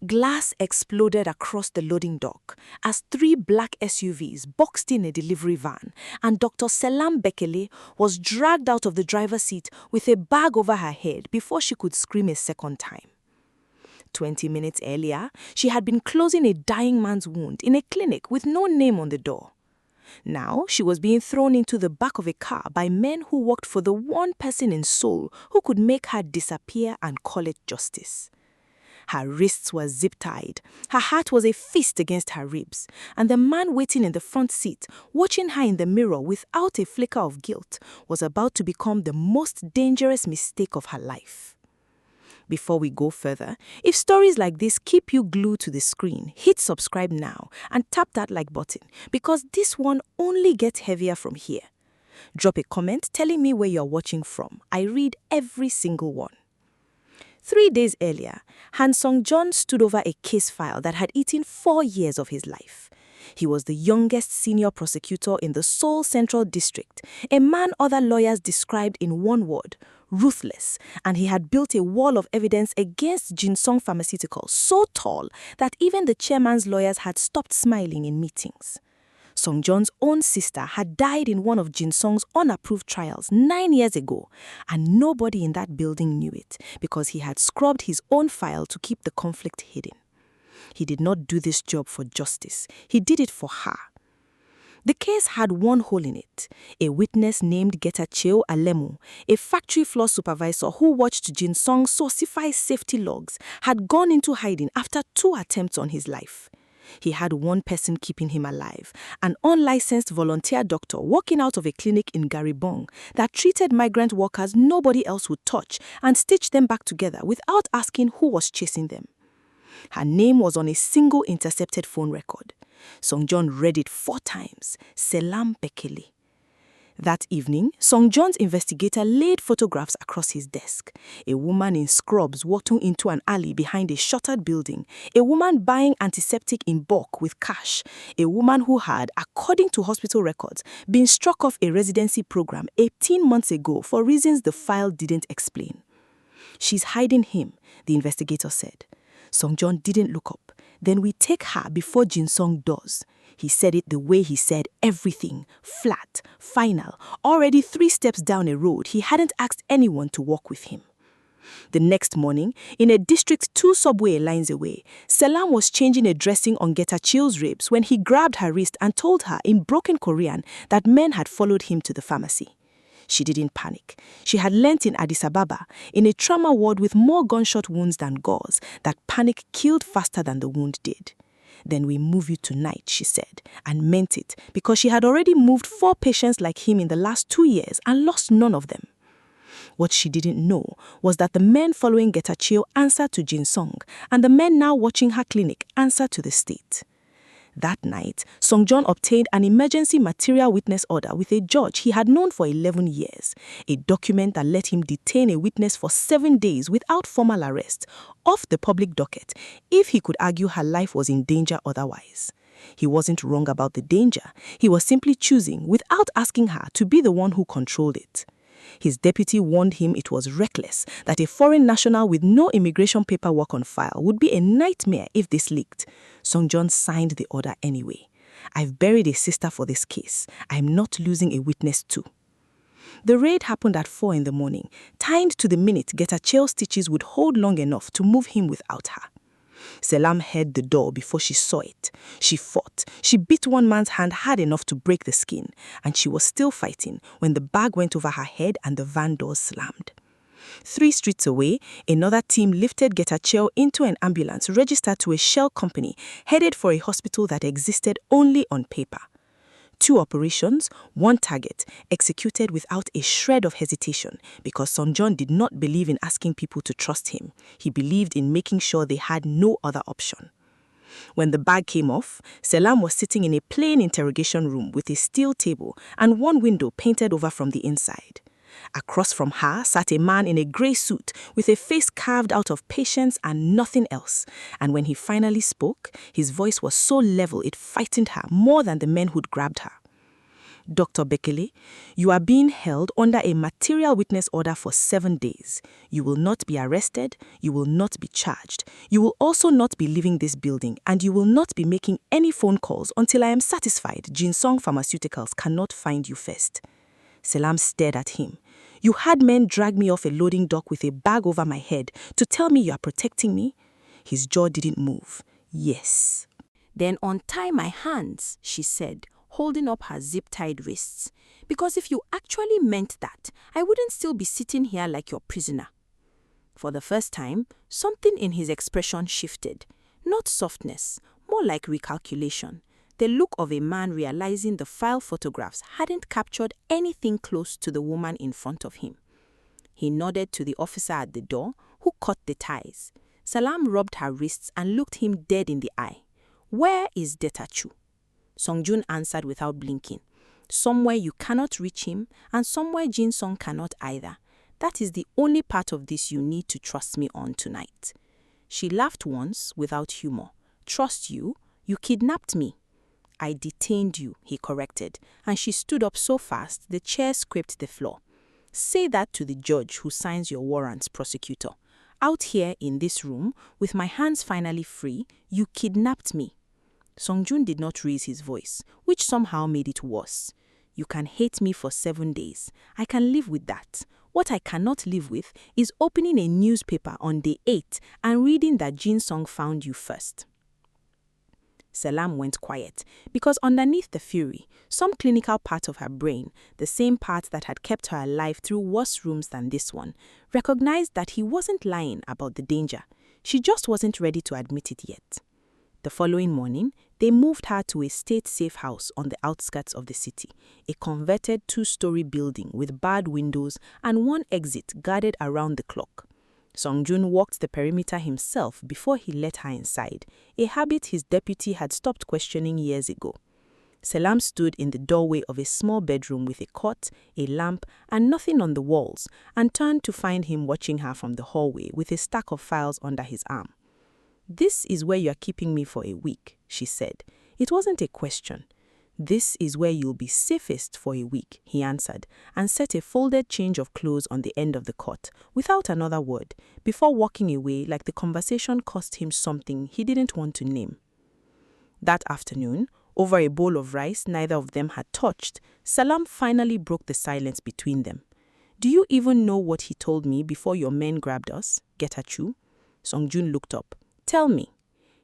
Glass exploded across the loading dock as 3 black SUVs boxed in a delivery van, and Dr. Selam Bekele was dragged out of the driver's seat with a bag over her head before she could scream a second time. 20 minutes earlier, she had been closing a dying man's wound in a clinic with no name on the door. Now, she was being thrown into the back of a car by men who worked for the one person in Seoul who could make her disappear and call it justice. Her wrists were zip-tied, her heart was a fist against her ribs, and the man waiting in the front seat, watching her in the mirror without a flicker of guilt, was about to become the most dangerous mistake of her life. Before we go further, if stories like this keep you glued to the screen, hit subscribe now and tap that like button, because this one only gets heavier from here. Drop a comment telling me where you're watching from. I read every single one. 3 days earlier, Han Sung-jeon stood over a case file that had eaten 4 years of his life. He was the youngest senior prosecutor in the Seoul Central District, a man other lawyers described in one word: ruthless, and he had built a wall of evidence against Jinsung Pharmaceuticals so tall that even the chairman's lawyers had stopped smiling in meetings. Sung-jeon's own sister had died in one of Jinsung's unapproved trials 9 years ago, and nobody in that building knew it because he had scrubbed his own file to keep the conflict hidden. He did not do this job for justice. He did it for her. The case had one hole in it. A witness named Getacheo Alemu, a factory floor supervisor who watched Jinsung falsify safety logs, had gone into hiding after 2 attempts on his life. He had one person keeping him alive, an unlicensed volunteer doctor walking out of a clinic in Garibong that treated migrant workers nobody else would touch and stitched them back together without asking who was chasing them. Her name was on a single intercepted phone record. Sung-jeon read it 4 times: Selam Bekele. That evening, Sung-jeon's investigator laid photographs across his desk. A woman in scrubs walking into an alley behind a shuttered building. A woman buying antiseptic in bulk with cash. A woman who had, according to hospital records, been struck off a residency program 18 months ago for reasons the file didn't explain. She's hiding him, the investigator said. Sung-jeon didn't look up. Then we take her before Jinsung does. He said it the way he said everything, flat, final, already 3 steps down a road he hadn't asked anyone to walk with him. The next morning, in a district 2 subway lines away, Selam was changing a dressing on Getacheo's ribs when he grabbed her wrist and told her in broken Korean that men had followed him to the pharmacy. She didn't panic. She had learnt in Addis Ababa, in a trauma ward with more gunshot wounds than gauze, that panic killed faster than the wound did. Then we move you tonight, she said, and meant it, because she had already moved 4 patients like him in the last 2 years and lost none of them. What she didn't know was that the men following Getacheo answered to Jinsung, and the men now watching her clinic answered to the state. That night, Sung-jeon obtained an emergency material witness order with a judge he had known for 11 years, a document that let him detain a witness for 7 days without formal arrest, off the public docket, if he could argue her life was in danger otherwise. He wasn't wrong about the danger. He was simply choosing, without asking her, to be the one who controlled it. His deputy warned him it was reckless, that a foreign national with no immigration paperwork on file would be a nightmare if this leaked. Sung-jeon signed the order anyway. I've buried a sister for this case. I'm not losing a witness too. The raid happened at 4 in the morning, timed to the minute Getacheo's stitches would hold long enough to move him without her. Selam heard the door before she saw it. She fought. She bit one man's hand hard enough to break the skin, and she was still fighting when the bag went over her head and the van doors slammed. 3 streets away, another team lifted Getacheo into an ambulance registered to a shell company headed for a hospital that existed only on paper. 2 operations, 1 target, executed without a shred of hesitation because Sung-jeon did not believe in asking people to trust him. He believed in making sure they had no other option. When the bag came off, Selam was sitting in a plain interrogation room with a steel table and 1 window painted over from the inside. Across from her sat a man in a grey suit with a face carved out of patience and nothing else. And when he finally spoke, his voice was so level it frightened her more than the men who'd grabbed her. Dr. Bekele, you are being held under a material witness order for 7 days. You will not be arrested, you will not be charged. You will also not be leaving this building, and you will not be making any phone calls until I am satisfied Jinsong Pharmaceuticals cannot find you first. Selam stared at him. You had men drag me off a loading dock with a bag over my head to tell me you are protecting me? His jaw didn't move. Yes. Then untie my hands, she said, holding up her zip-tied wrists. Because if you actually meant that, I wouldn't still be sitting here like your prisoner. For the first time, something in his expression shifted. Not softness, more like recalculation. The look of a man realizing the file photographs hadn't captured anything close to the woman in front of him. He nodded to the officer at the door, who cut the ties. Salam rubbed her wrists and looked him dead in the eye. Where is Detachu? Songjun answered without blinking. Somewhere you cannot reach him, and somewhere Jinsong cannot either. That is the only part of this you need to trust me on tonight. She laughed once without humor. Trust you? You kidnapped me. I detained you, he corrected, and she stood up so fast the chair scraped the floor. Say that to the judge who signs your warrants, prosecutor. Out here in this room, with my hands finally free, you kidnapped me. Songjun did not raise his voice, which somehow made it worse. You can hate me for 7 days. I can live with that. What I cannot live with is opening a newspaper on day 8 and reading that Jinsong found you first. Selam went quiet, because underneath the fury, some clinical part of her brain, the same part that had kept her alive through worse rooms than this one, recognized that he wasn't lying about the danger. She just wasn't ready to admit it yet. The following morning, they moved her to a state-safe house on the outskirts of the city, a converted 2-story building with barred windows and one exit guarded around the clock. Songjun walked the perimeter himself before he let her inside, a habit his deputy had stopped questioning years ago. Selam stood in the doorway of a small bedroom with a cot, a lamp, and nothing on the walls, and turned to find him watching her from the hallway with a stack of files under his arm. This is where you are keeping me for a week, she said. It wasn't a question. This is where you'll be safest for a week, he answered, and set a folded change of clothes on the end of the cot, without another word, before walking away like the conversation cost him something he didn't want to name. That afternoon, over a bowl of rice neither of them had touched, Salam finally broke the silence between them. Do you even know what he told me before your men grabbed us, Getachew? Songjun looked up. Tell me.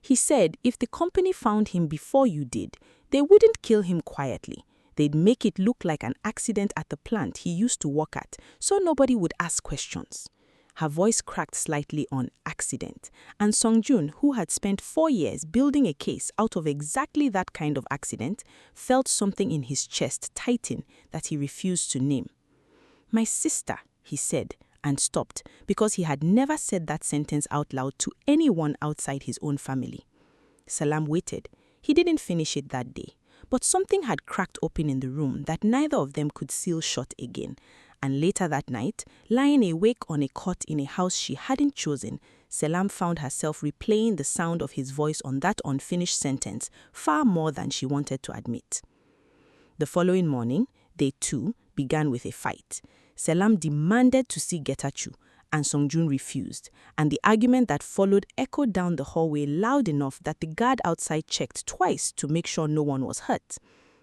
He said if the company found him before you did, they wouldn't kill him quietly. They'd make it look like an accident at the plant he used to work at, so nobody would ask questions. Her voice cracked slightly on accident, and Songjun, who had spent 4 years building a case out of exactly that kind of accident, felt something in his chest tighten that he refused to name. My sister, he said, and stopped, because he had never said that sentence out loud to anyone outside his own family. Salam waited. He didn't finish it that day, but something had cracked open in the room that neither of them could seal shut again, and later that night, lying awake on a cot in a house she hadn't chosen, Selam found herself replaying the sound of his voice on that unfinished sentence far more than she wanted to admit. The following morning, they too began with a fight. Selam demanded to see Getachew, and Songjun refused, and the argument that followed echoed down the hallway loud enough that the guard outside checked twice to make sure no one was hurt.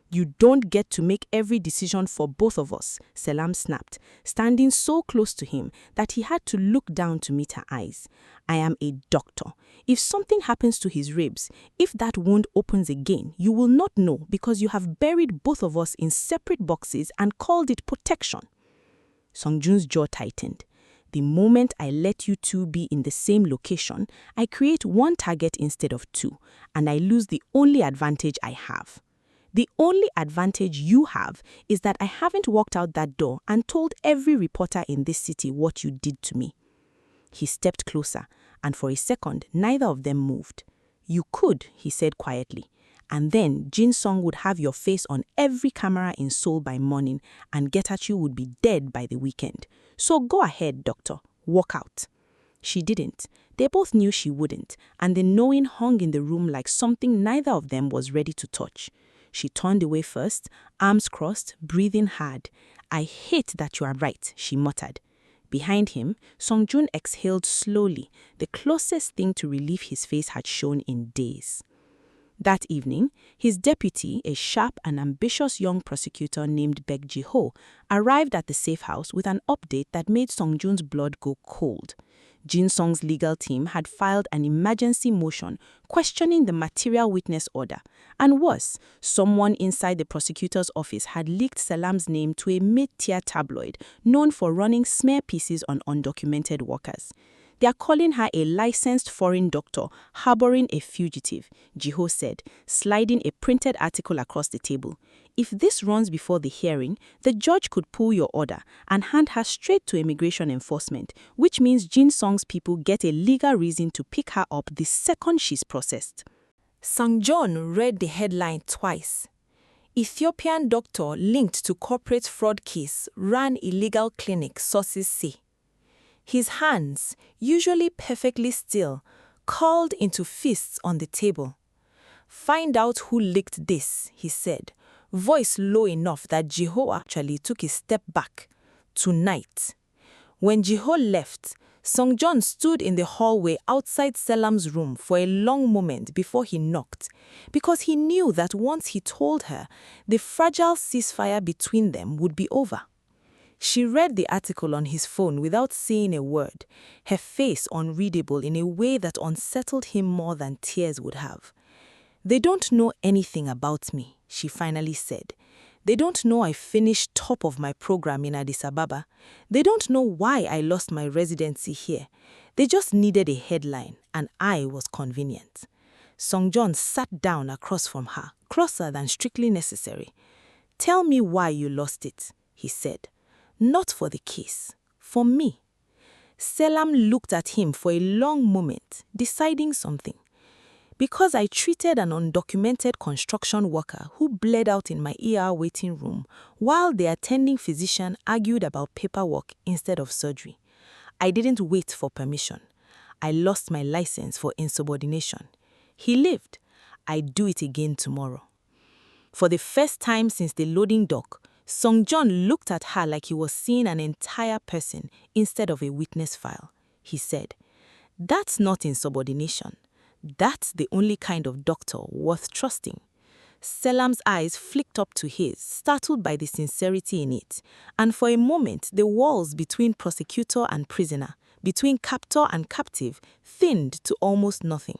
You don't get to make every decision for both of us, Selam snapped, standing so close to him that he had to look down to meet her eyes. I am a doctor. If something happens to his ribs, if that wound opens again, you will not know because you have buried both of us in separate boxes and called it protection. Songjun's jaw tightened. The moment I let you two be in the same location, I create one target instead of two, and I lose the only advantage I have. The only advantage you have is that I haven't walked out that door and told every reporter in this city what you did to me. He stepped closer, and for a second, neither of them moved. You could, he said quietly, and then Jinsong would have your face on every camera in Seoul by morning, and Getachew would be dead by the weekend. So go ahead, doctor, walk out. She didn't. They both knew she wouldn't, and the knowing hung in the room like something neither of them was ready to touch. She turned away first, arms crossed, breathing hard. "I hate that you are right," she muttered. Behind him, Sung-jun exhaled slowly, the closest thing to relief his face had shown in days. That evening, his deputy, a sharp and ambitious young prosecutor named Baek Ji-ho, arrived at the safe house with an update that made Sung-jun's blood go cold. Jin Sung's legal team had filed an emergency motion questioning the material witness order. And worse, someone inside the prosecutor's office had leaked Selam's name to a mid-tier tabloid known for running smear pieces on undocumented workers. "They are calling her a licensed foreign doctor harboring a fugitive," Ji-ho said, sliding a printed article across the table. "If this runs before the hearing, the judge could pull your order and hand her straight to immigration enforcement, which means Jin Sung's people get a legal reason to pick her up the second she's processed." Sung-jun read the headline twice. "Ethiopian doctor linked to corporate fraud case ran illegal clinic, sources say." His hands, usually perfectly still, curled into fists on the table. "Find out who leaked this," he said, voice low enough that Ji-ho actually took a step back. "Tonight." When Ji-ho left, Sung-jun stood in the hallway outside Selam's room for a long moment before he knocked, because he knew that once he told her, the fragile ceasefire between them would be over. She read the article on his phone without saying a word, her face unreadable in a way that unsettled him more than tears would have. "They don't know anything about me," she finally said. "They don't know I finished top of my program in Addis Ababa. They don't know why I lost my residency here. They just needed a headline, and I was convenient." Sung-jun sat down across from her, closer than strictly necessary. "Tell me why you lost it," he said. "Not for the case, for me." Selam looked at him for a long moment, deciding something. "Because I treated an undocumented construction worker who bled out in my ER waiting room while the attending physician argued about paperwork instead of surgery. I didn't wait for permission. I lost my license for insubordination. He lived. I'd do it again tomorrow." For the first time since the loading dock, Sung-jun looked at her like he was seeing an entire person instead of a witness file. He said, "That's not insubordination. That's the only kind of doctor worth trusting." Selam's eyes flicked up to his, startled by the sincerity in it, and for a moment the walls between prosecutor and prisoner, between captor and captive, thinned to almost nothing.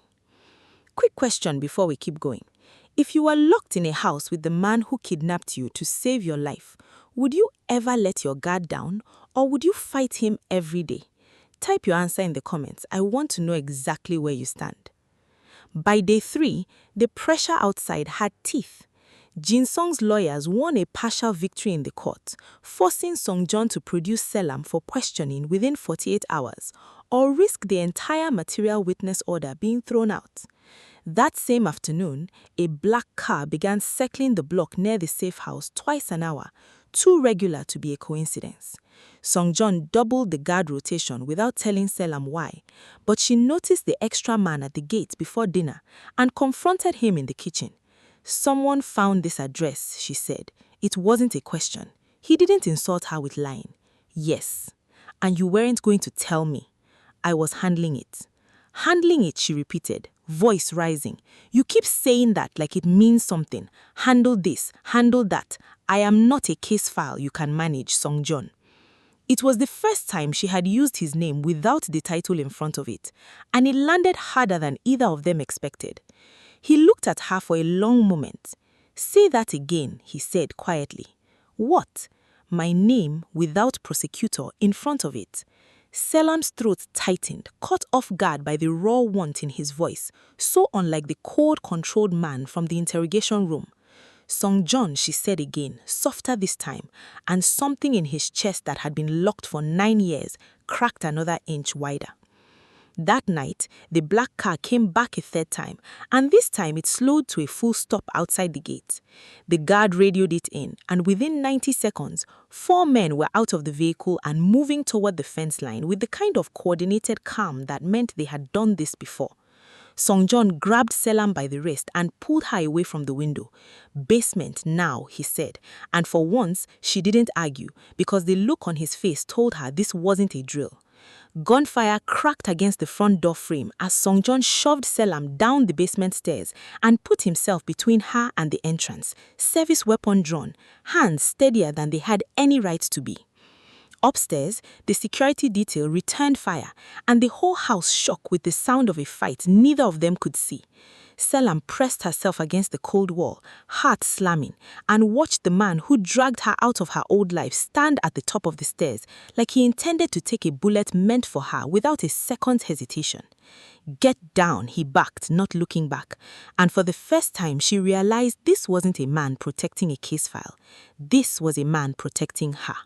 "Quick question before we keep going. If you were locked in a house with the man who kidnapped you to save your life, would you ever let your guard down, or would you fight him every day? Type your answer in the comments. I want to know exactly where you stand." By day 3, the pressure outside had teeth. Jin Sung's lawyers won a partial victory in the court, forcing Sung-jun to produce Selam for questioning within 48 hours, or risk the entire material witness order being thrown out. That same afternoon, a black car began circling the block near the safe house twice an hour, too regular to be a coincidence. Sung-jun doubled the guard rotation without telling Selam why, but she noticed the extra man at the gate before dinner and confronted him in the kitchen. "Someone found this address," she said. It wasn't a question. He didn't insult her with lying. "Yes. And you weren't going to tell me." "I was handling it." "Handling it," she repeated, voice rising. "You keep saying that like it means something. Handle this, handle that. I am not a case file you can manage, Sung-jun." It was the first time she had used his name without the title in front of it, and it landed harder than either of them expected. He looked at her for a long moment. "Say that again," he said quietly. "What?" "My name without prosecutor in front of it." Selam's throat tightened, caught off guard by the raw want in his voice, so unlike the cold, controlled man from the interrogation room. "Sung-jun," she said again, softer this time, and something in his chest that had been locked for 9 years cracked another inch wider. That night, the black car came back a third time, and this time it slowed to a full stop outside the gate. The guard radioed it in, and within 90 seconds, 4 men were out of the vehicle and moving toward the fence line with the kind of coordinated calm that meant they had done this before. Song-John grabbed Selam by the wrist and pulled her away from the window. Basement now, he said, and for once she didn't argue because the look on his face told her this wasn't a drill. Gunfire cracked against the front door frame as Song-John shoved Selam down the basement stairs and put himself between her and the entrance, service weapon drawn, hands steadier than they had any right to be. Upstairs, the security detail returned fire, and the whole house shook with the sound of a fight neither of them could see. Selam pressed herself against the cold wall, heart slamming, and watched the man who dragged her out of her old life stand at the top of the stairs like he intended to take a bullet meant for her without a second's hesitation. "Get down," he barked, not looking back, and for the first time she realized this wasn't a man protecting a case file. This was a man protecting her.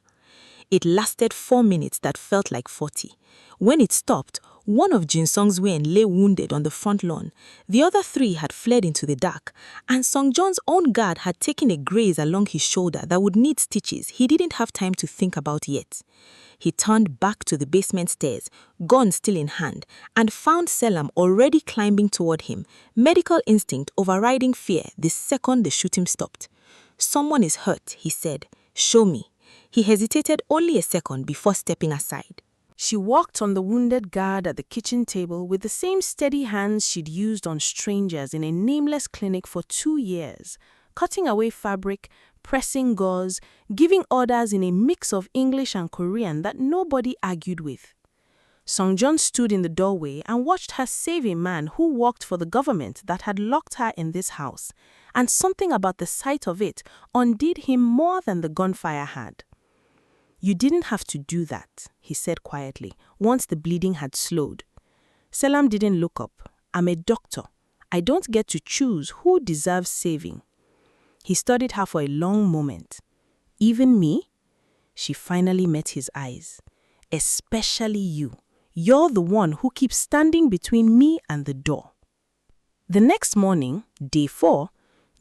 It lasted 4 minutes that felt like 40. When it stopped, one of Jin Song's men lay wounded on the front lawn. The other 3 had fled into the dark, and Song-John's own guard had taken a graze along his shoulder that would need stitches he didn't have time to think about yet. He turned back to the basement stairs, gun still in hand, and found Selam already climbing toward him, medical instinct overriding fear the second the shooting stopped. "Someone is hurt," he said. "Show me." He hesitated only a second before stepping aside. She walked on the wounded guard at the kitchen table with the same steady hands she'd used on strangers in a nameless clinic for 2 years, cutting away fabric, pressing gauze, giving orders in a mix of English and Korean that nobody argued with. Song-John stood in the doorway and watched her save a man who worked for the government that had locked her in this house, and something about the sight of it undid him more than the gunfire had. "You didn't have to do that," he said quietly, once the bleeding had slowed. Selam didn't look up. "I'm a doctor. I don't get to choose who deserves saving." He studied her for a long moment. "Even me?" She finally met his eyes. "Especially you. You're the one who keeps standing between me and the door." The next morning, day 4,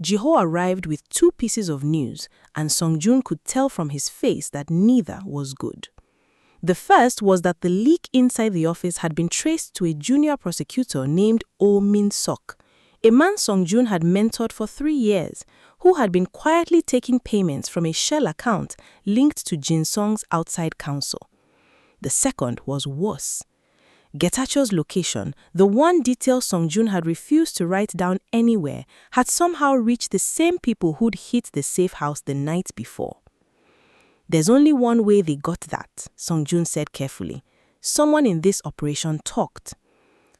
Jiho arrived with 2 pieces of news, and Song-Jun could tell from his face that neither was good. The first was that the leak inside the office had been traced to a junior prosecutor named Oh Min-sok, a man Song-Jun had mentored for 3 years, who had been quietly taking payments from a shell account linked to Jin Song's outside counsel. The second was worse. Getacheo's location, the one detail Song-Jun had refused to write down anywhere, had somehow reached the same people who'd hit the safe house the night before. "There's only one way they got that," Song-Jun said carefully. "Someone in this operation talked."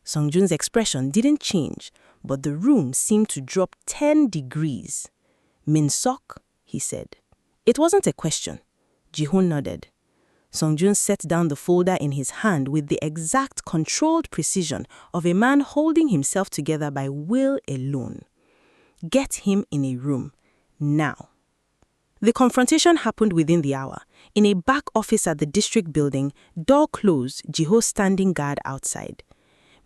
Song-Jun's expression didn't change, but the room seemed to drop 10 degrees. "Min-sok?" he said. It wasn't a question. Ji-hoon nodded. Song-Jun set down the folder in his hand with the exact controlled precision of a man holding himself together by will alone. "Get him in a room. Now." The confrontation happened within the hour. In a back office at the district building, door closed, Jiho standing guard outside.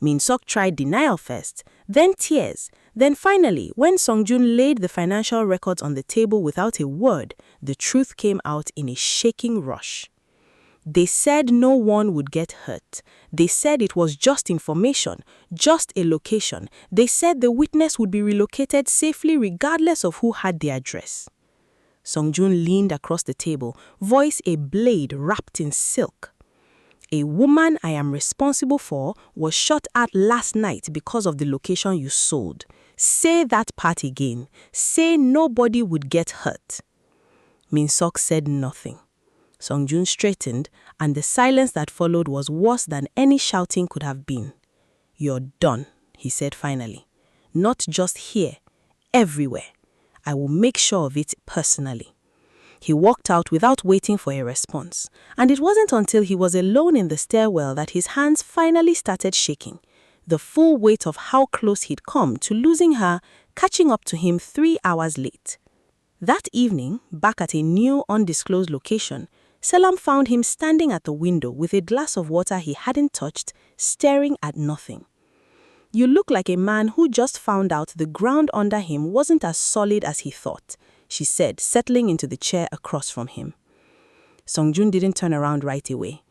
Min-sok tried denial first, then tears, then finally, when Song-Jun laid the financial records on the table without a word, the truth came out in a shaking rush. They said no one would get hurt. They said it was just information, just a location. They said the witness would be relocated safely regardless of who had the address. Song-Jun leaned across the table, voice a blade wrapped in silk. "A woman I am responsible for was shot at last night because of the location you sold. Say that part again. Say nobody would get hurt." Min-sok said nothing. Song-Jun straightened, and the silence that followed was worse than any shouting could have been. "You're done," he said finally. "Not just here, everywhere. I will make sure of it personally." He walked out without waiting for a response, and it wasn't until he was alone in the stairwell that his hands finally started shaking, the full weight of how close he'd come to losing her, catching up to him 3 hours late. That evening, back at a new undisclosed location, Selam found him standing at the window with a glass of water he hadn't touched, staring at nothing. "You look like a man who just found out the ground under him wasn't as solid as he thought," she said, settling into the chair across from him. Song-Jun didn't turn around right away.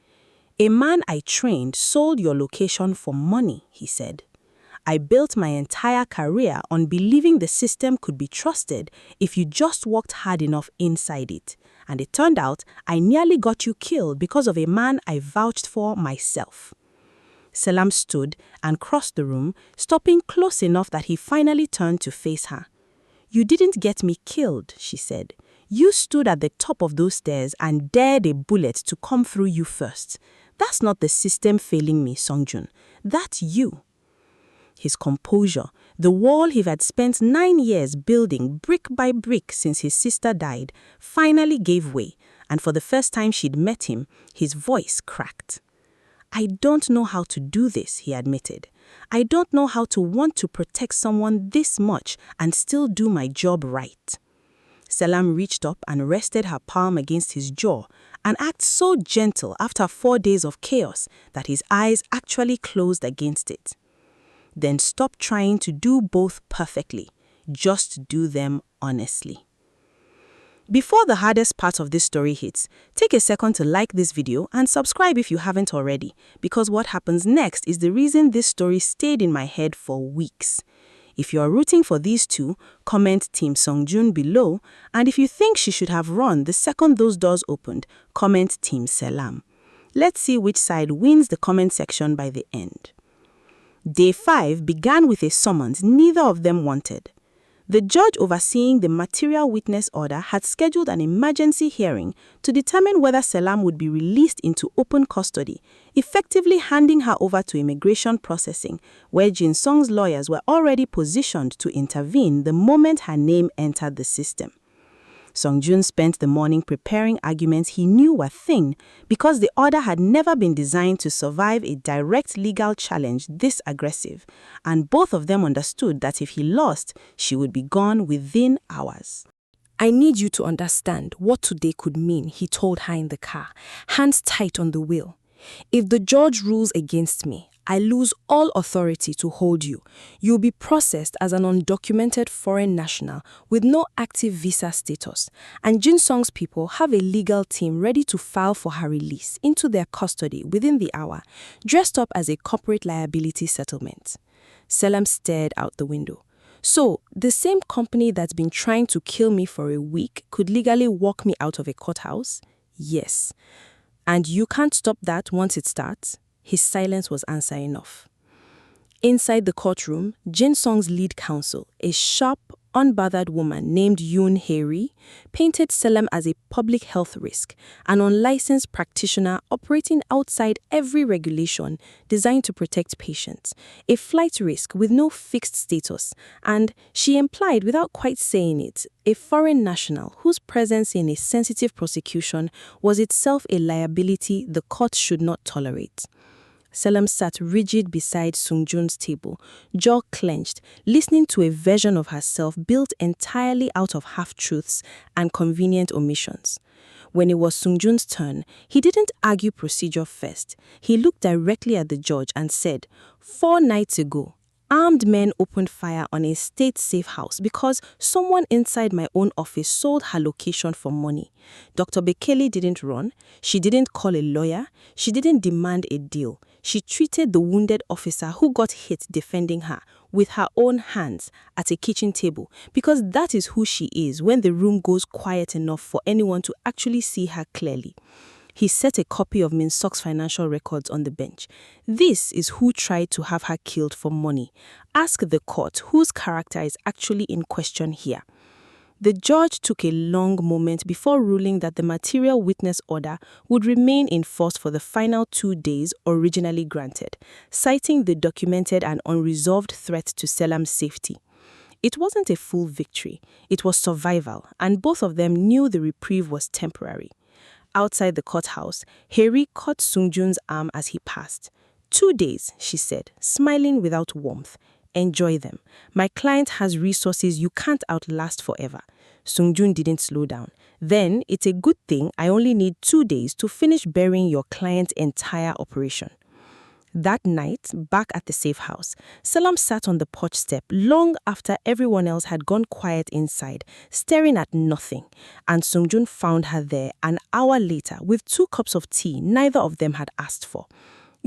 "A man I trained sold your location for money," he said. I built my entire career on believing the system could be trusted if you just worked hard enough inside it. And it turned out I nearly got you killed because of a man I vouched for myself." Selam stood and crossed the room, stopping close enough that he finally turned to face her. "You didn't get me killed," she said. "You stood at the top of those stairs and dared a bullet to come through you first. That's not the system failing me, Songjun. That's you." His composure, the wall he had spent 9 years building brick by brick since his sister died, finally gave way, and for the first time she'd met him, his voice cracked. "I don't know how to do this," he admitted. "I don't know how to want to protect someone this much and still do my job right." Selam reached up and rested her palm against his jaw, an act so gentle after 4 days of chaos that his eyes actually closed against it. "Then stop trying to do both perfectly. Just do them honestly." Before the hardest part of this story hits, take a second to like this video and subscribe if you haven't already, because what happens next is the reason this story stayed in my head for weeks. If you are rooting for these two, comment Team Songjun below, and if you think she should have run the second those doors opened, comment Team Selam. Let's see which side wins the comment section by the end. Day 5 began with a summons neither of them wanted. The judge overseeing the material witness order had scheduled an emergency hearing to determine whether Selam would be released into open custody, effectively handing her over to immigration processing, where Jin Song's lawyers were already positioned to intervene the moment her name entered the system. Songjun spent the morning preparing arguments he knew were thin because the order had never been designed to survive a direct legal challenge this aggressive, and both of them understood that if he lost, she would be gone within hours. "I need you to understand what today could mean," he told her in the car, hands tight on the wheel. "If the judge rules against me, I lose all authority to hold you. You'll be processed as an undocumented foreign national with no active visa status, and Jin Song's people have a legal team ready to file for her release into their custody within the hour, dressed up as a corporate liability settlement." Selam stared out the window. "So, the same company that's been trying to kill me for a week could legally walk me out of a courthouse?" "Yes." "And you can't stop that once it starts?" His silence was answer enough. Inside the courtroom, Jin Song's lead counsel, a sharp, unbothered woman named Yoon Hae-ri, painted Selam as a public health risk, an unlicensed practitioner operating outside every regulation designed to protect patients, a flight risk with no fixed status, and, she implied without quite saying it, a foreign national whose presence in a sensitive prosecution was itself a liability the court should not tolerate. Selam sat rigid beside Songjun's table, jaw clenched, listening to a version of herself built entirely out of half-truths and convenient omissions. When it was Songjun's turn, he didn't argue procedure first. He looked directly at the judge and said, 4 nights ago, armed men opened fire on a state-safe house because someone inside my own office sold her location for money. Dr. Bekele didn't run. She didn't call a lawyer. She didn't demand a deal. She treated the wounded officer who got hit defending her with her own hands at a kitchen table because that is who she is when the room goes quiet enough for anyone to actually see her clearly. He set a copy of Min Sok's financial records on the bench. This is who tried to have her killed for money. Ask the court whose character is actually in question here. The judge took a long moment before ruling that the material witness order would remain in force for the final 2 days originally granted, citing the documented and unresolved threat to Selam's safety. It wasn't a full victory, it was survival, and both of them knew the reprieve was temporary. Outside the courthouse, Hae-ri caught Songjun's arm as he passed. 2 days, she said, smiling without warmth. Enjoy them. My client has resources you can't outlast forever. Songjun didn't slow down. Then, it's a good thing I only need 2 days to finish burying your client's entire operation. That night, back at the safe house, Selam sat on the porch step long after everyone else had gone quiet inside, staring at nothing, and Songjun found her there an hour later with 2 cups of tea neither of them had asked for.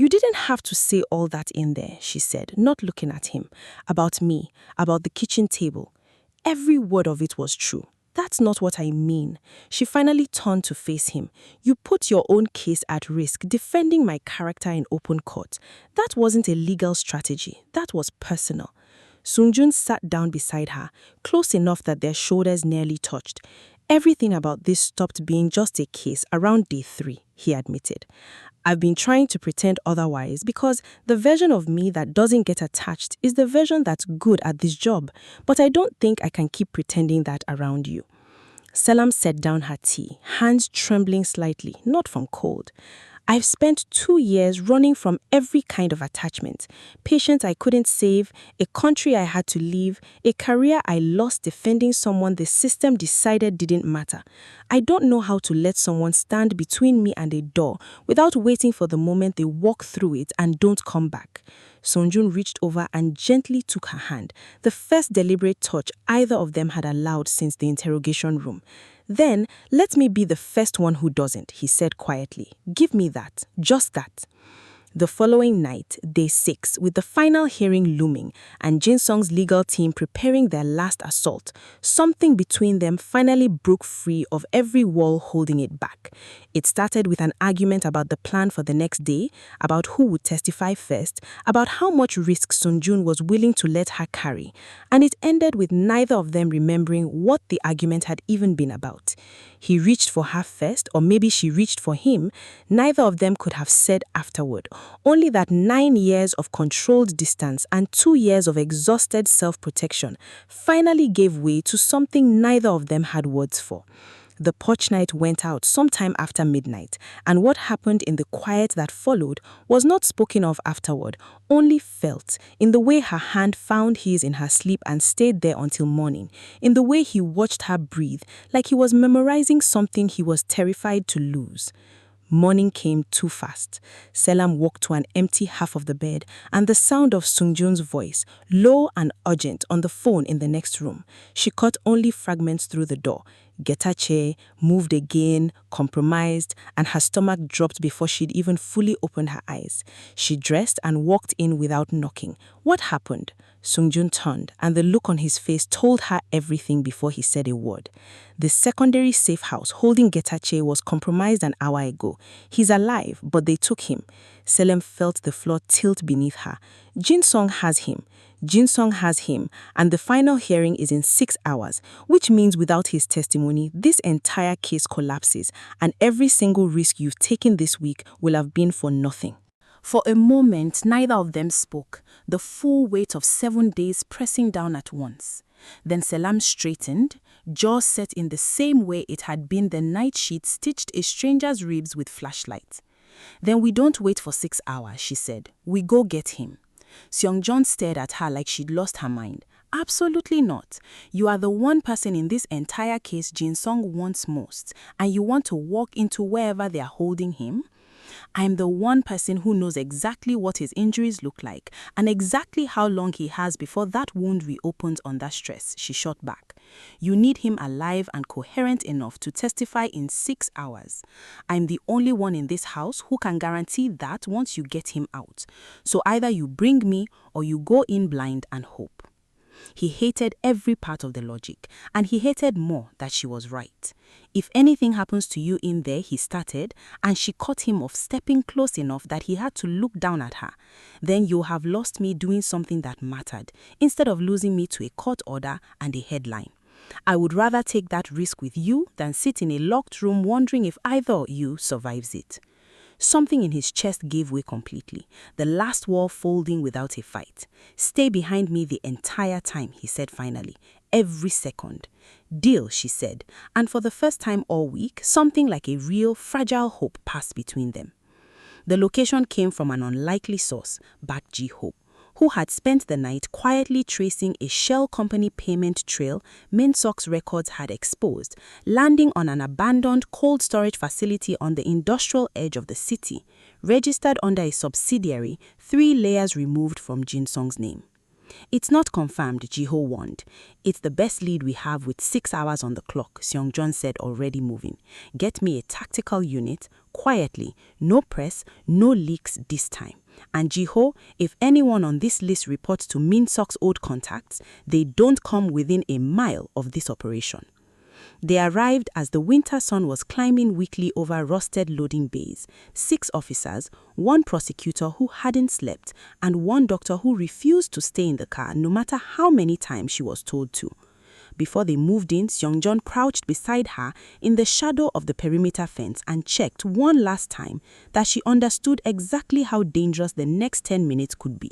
You didn't have to say all that in there, she said, not looking at him. About me, about the kitchen table. Every word of it was true. That's not what I mean. She finally turned to face him. You put your own case at risk, defending my character in open court. That wasn't a legal strategy. That was personal. Sungjun sat down beside her, close enough that their shoulders nearly touched. Everything about this stopped being just a case around day 3, he admitted. I've been trying to pretend otherwise because the version of me that doesn't get attached is the version that's good at this job, but I don't think I can keep pretending that around you. Selam set down her tea, hands trembling slightly, not from cold. I've spent 2 years running from every kind of attachment. Patients I couldn't save, a country I had to leave, a career I lost defending someone the system decided didn't matter. I don't know how to let someone stand between me and a door without waiting for the moment they walk through it and don't come back. Sungjun reached over and gently took her hand, the first deliberate touch either of them had allowed since the interrogation room. Then, let me be the first one who doesn't, he said quietly. Give me that, just that. The following night, day 6, with the final hearing looming and Jin Sung's legal team preparing their last assault, something between them finally broke free of every wall holding it back. It started with an argument about the plan for the next day, about who would testify first, about how much risk Sungjun was willing to let her carry, and it ended with neither of them remembering what the argument had even been about. He reached for her first, or maybe she reached for him. Neither of them could have said afterward. Only that 9 years of controlled distance and 2 years of exhausted self-protection finally gave way to something neither of them had words for. The porch night went out sometime after midnight, and what happened in the quiet that followed was not spoken of afterward, only felt, in the way her hand found his in her sleep and stayed there until morning, in the way he watched her breathe, like he was memorizing something he was terrified to lose. Morning came too fast. Selam walked to an empty half of the bed, and the sound of Sungjun's voice, low and urgent, on the phone in the next room. She caught only fragments through the door. Getache, moved again, compromised, and her stomach dropped before she'd even fully opened her eyes. She dressed and walked in without knocking. What happened? Sungjun turned, and the look on his face told her everything before he said a word. The secondary safe house holding Getache was compromised an hour ago. He's alive, but they took him. Selim felt the floor tilt beneath her. Jin Sung has him. Jin Sung has him, and the final hearing is in 6 hours, which means without his testimony, this entire case collapses, and every single risk you've taken this week will have been for nothing. For a moment, neither of them spoke, the full weight of 7 days pressing down at once. Then Selam straightened, jaw set in the same way it had been the night she'd stitched a stranger's ribs with flashlight. Then we don't wait for 6 hours, she said. We go get him. Seongjeon stared at her like she'd lost her mind. Absolutely not. You are the one person in this entire case Jin Sung wants most, and you want to walk into wherever they are holding him? I'm the one person who knows exactly what his injuries look like and exactly how long he has before that wound reopens under stress, she shot back. You need him alive and coherent enough to testify in 6 hours. I'm the only one in this house who can guarantee that once you get him out. So either you bring me or you go in blind and hope. He hated every part of the logic, and he hated more that she was right. If anything happens to you in there, he started, and she caught him off stepping close enough that he had to look down at her. Then you'll have lost me doing something that mattered, instead of losing me to a court order and a headline. I would rather take that risk with you than sit in a locked room wondering if either of you survives it. Something in his chest gave way completely, the last wall folding without a fight. Stay behind me the entire time, he said finally. Every second. Deal, she said, and for the first time all week, something like a real, fragile hope passed between them. The location came from an unlikely source, Bakji Hope, who had spent the night quietly tracing a shell company payment trail Minsok's records had exposed, landing on an abandoned cold storage facility on the industrial edge of the city, registered under a subsidiary 3 layers removed from Jin Sung's name. It's not confirmed, Jiho warned. It's the best lead we have with 6 hours on the clock, Seong-jeon said, already moving. Get me a tactical unit, quietly, no press, no leaks this time. And Jiho, if anyone on this list reports to Min Sok's old contacts, they don't come within a mile of this operation. They arrived as the winter sun was climbing weakly over rusted loading bays. 6 officers, 1 prosecutor who hadn't slept, and 1 doctor who refused to stay in the car no matter how many times she was told to. Before they moved in, Seong-jeon crouched beside her in the shadow of the perimeter fence and checked one last time that she understood exactly how dangerous the next 10 minutes could be.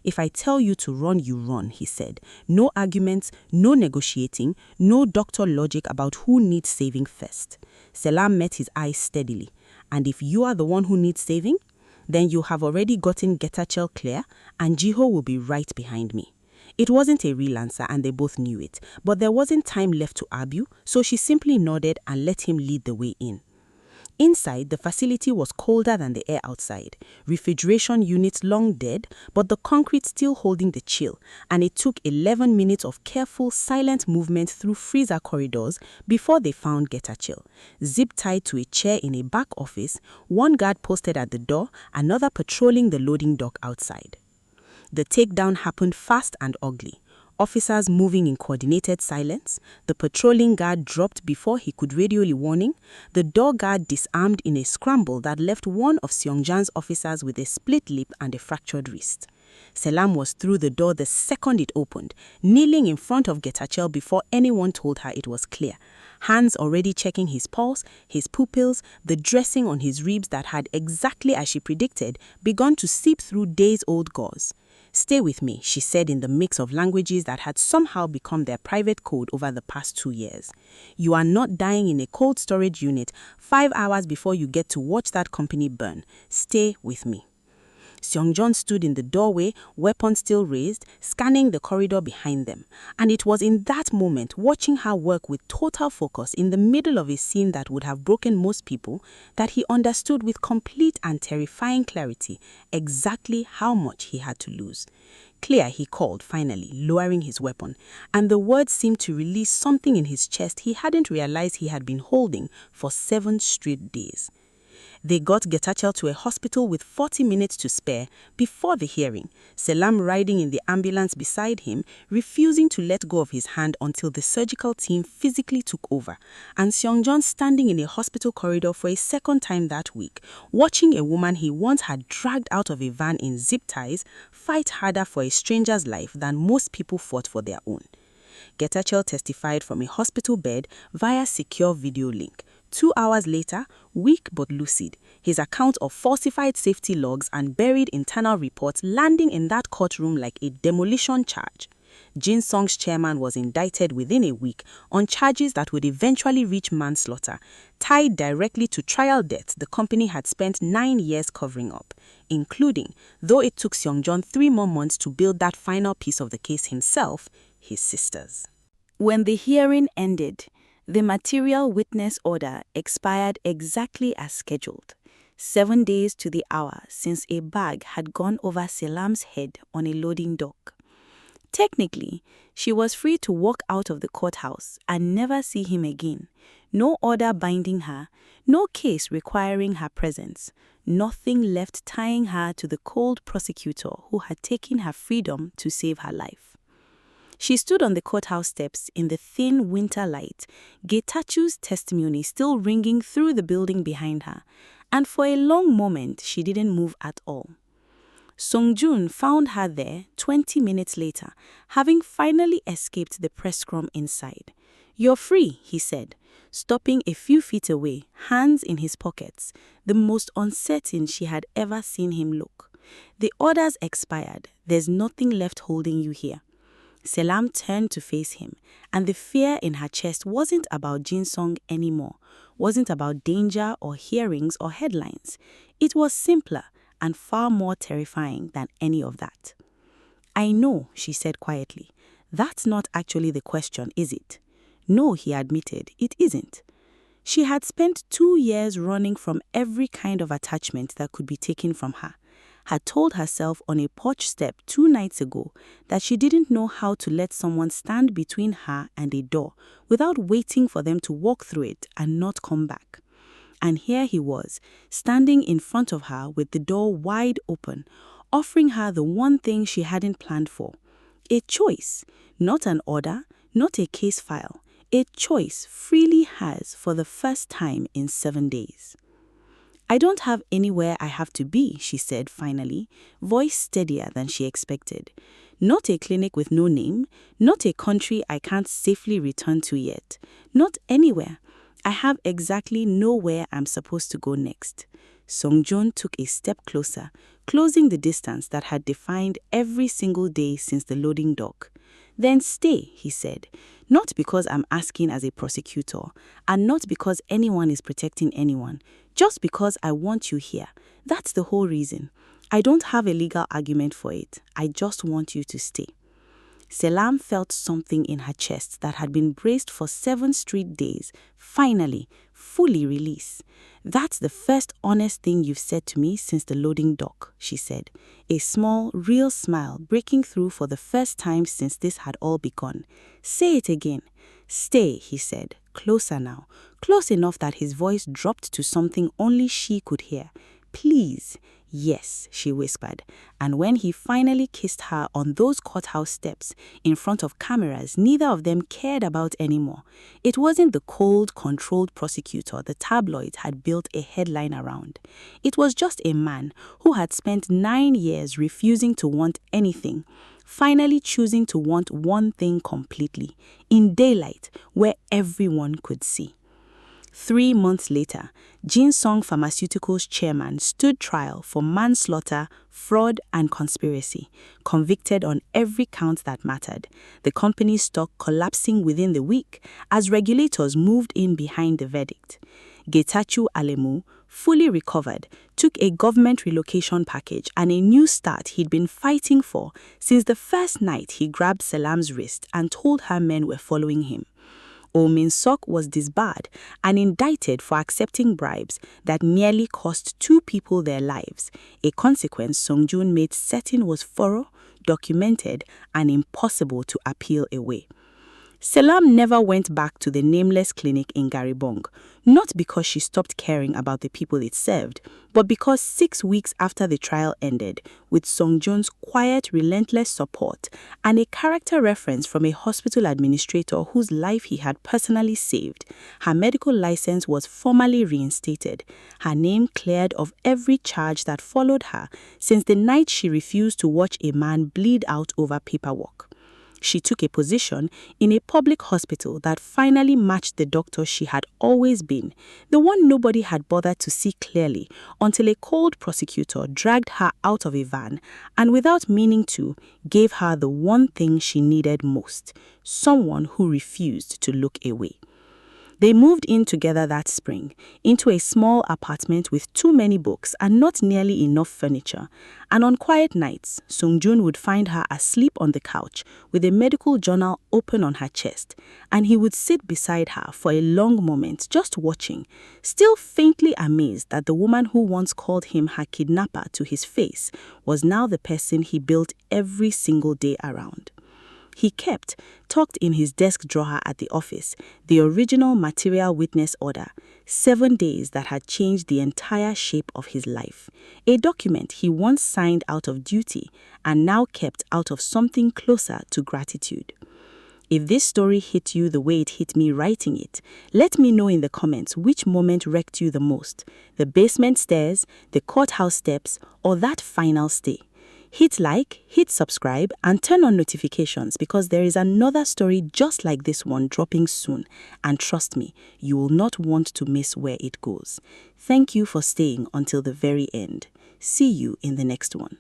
If I tell you to run, you run, he said. No arguments, no negotiating, no doctor logic about who needs saving first. Selam met his eyes steadily. And if you are the one who needs saving, then you have already gotten Getachel clear, and Jiho will be right behind me. It wasn't a real answer, and they both knew it, but there wasn't time left to argue, so she simply nodded and let him lead the way in. Inside, the facility was colder than the air outside. Refrigeration units long dead, but the concrete still holding the chill, and it took 11 minutes of careful, silent movement through freezer corridors before they found Getachel. Zip tied to a chair in a back office, 1 guard posted at the door, another patrolling the loading dock outside. The takedown happened fast and ugly. Officers moving in coordinated silence, the patrolling guard dropped before he could radio a warning, the door guard disarmed in a scramble that left one of Seong-jeon's officers with a split lip and a fractured wrist. Selam was through the door the second it opened, kneeling in front of Getachel before anyone told her it was clear. Hands already checking his pulse, his pupils, the dressing on his ribs that had, exactly as she predicted, begun to seep through days-old gauze. Stay with me, she said in the mix of languages that had somehow become their private code over the past 2 years. You are not dying in a cold storage unit 5 hours before you get to watch that company burn. Stay with me. Seong-jeon stood in the doorway, weapon still raised, scanning the corridor behind them. And it was in that moment, watching her work with total focus in the middle of a scene that would have broken most people, that he understood with complete and terrifying clarity exactly how much he had to lose. Clear, he called, finally, lowering his weapon, and the words seemed to release something in his chest he hadn't realized he had been holding for 7 straight days. They got Getachel to a hospital with 40 minutes to spare before the hearing, Selam riding in the ambulance beside him, refusing to let go of his hand until the surgical team physically took over, and Seong-jeon standing in a hospital corridor for a second time that week, watching a woman he once had dragged out of a van in zip ties fight harder for a stranger's life than most people fought for their own. Getachel testified from a hospital bed via secure video link. 2 hours later, weak but lucid, his account of falsified safety logs and buried internal reports landing in that courtroom like a demolition charge. Jin Song's chairman was indicted within a week on charges that would eventually reach manslaughter, tied directly to trial debts the company had spent 9 years covering up, including, though it took Seong-jeon 3 more months to build that final piece of the case himself, his sisters. When the hearing ended, the material witness order expired exactly as scheduled, 7 days to the hour since a bag had gone over Selam's head on a loading dock. Technically, she was free to walk out of the courthouse and never see him again. No order binding her, no case requiring her presence, nothing left tying her to the cold prosecutor who had taken her freedom to save her life. She stood on the courthouse steps in the thin winter light, Getachu's testimony still ringing through the building behind her, and for a long moment she didn't move at all. Song-jun found her there 20 minutes later, having finally escaped the press scrum inside. "You're free," he said, stopping a few feet away, hands in his pockets, the most uncertain she had ever seen him look. "The order's expired. There's nothing left holding you here." Selam turned to face him, and the fear in her chest wasn't about Jin Song anymore, wasn't about danger or hearings or headlines. It was simpler and far more terrifying than any of that. "I know," she said quietly. "That's not actually the question, is it?" "No," he admitted, "it isn't." She had spent 2 years running from every kind of attachment that could be taken from her. had told herself on a porch step 2 nights ago that she didn't know how to let someone stand between her and a door without waiting for them to walk through it and not come back. And here he was, standing in front of her with the door wide open, offering her the one thing she hadn't planned for. A choice, not an order, not a case file. A choice freely hers for the first time in 7 days. "I don't have anywhere I have to be," she said finally, voice steadier than she expected. "Not a clinic with no name, not a country I can't safely return to yet. Not anywhere. I have exactly nowhere I'm supposed to go next." Songjun took a step closer, closing the distance that had defined every single day since the loading dock. "Then stay," he said, "not because I'm asking as a prosecutor, and not because anyone is protecting anyone, just because I want you here. That's the whole reason. I don't have a legal argument for it. I just want you to stay." Selam felt something in her chest that had been braced for 7 straight days, finally, fully release. "That's the first honest thing you've said to me since the loading dock," she said, a small, real smile breaking through for the first time since this had all begun. "Say it again." "Stay," he said, closer now, close enough that his voice dropped to something only she could hear. "Please." "Yes," she whispered, and when he finally kissed her on those courthouse steps, in front of cameras neither of them cared about anymore. It wasn't the cold, controlled prosecutor the tabloids had built a headline around. It was just a man who had spent 9 years refusing to want anything, finally choosing to want one thing completely, in daylight, where everyone could see. 3 months later, Jinsong Pharmaceuticals chairman stood trial for manslaughter, fraud, and conspiracy, convicted on every count that mattered, the company's stock collapsing within the week as regulators moved in behind the verdict. Getachew Alemu, fully recovered, took a government relocation package and a new start he'd been fighting for since the first night he grabbed Selam's wrist and told her men were following him. Min Sok was disbarred and indicted for accepting bribes that nearly cost 2 people their lives, a consequence Songjun made certain was thorough, documented, and impossible to appeal away. Selam never went back to the nameless clinic in Garibong, not because she stopped caring about the people it served, but because 6 weeks after the trial ended, with Songjun's quiet, relentless support and a character reference from a hospital administrator whose life he had personally saved, her medical license was formally reinstated, her name cleared of every charge that followed her since the night she refused to watch a man bleed out over paperwork. She took a position in a public hospital that finally matched the doctor she had always been, the one nobody had bothered to see clearly until a cold prosecutor dragged her out of a van and, without meaning to, gave her the one thing she needed most, someone who refused to look away. They moved in together that spring, into a small apartment with too many books and not nearly enough furniture. And on quiet nights, Songjun would find her asleep on the couch with a medical journal open on her chest, and he would sit beside her for a long moment just watching, still faintly amazed that the woman who once called him her kidnapper to his face was now the person he built every single day around. He kept, tucked in his desk drawer at the office, the original material witness order, 7 days that had changed the entire shape of his life, a document he once signed out of duty and now kept out of something closer to gratitude. If this story hit you the way it hit me writing it, let me know in the comments which moment wrecked you the most, the basement stairs, the courthouse steps, or that final stay. Hit like, hit subscribe, and turn on notifications because there is another story just like this one dropping soon. And trust me, you will not want to miss where it goes. Thank you for staying until the very end. See you in the next one.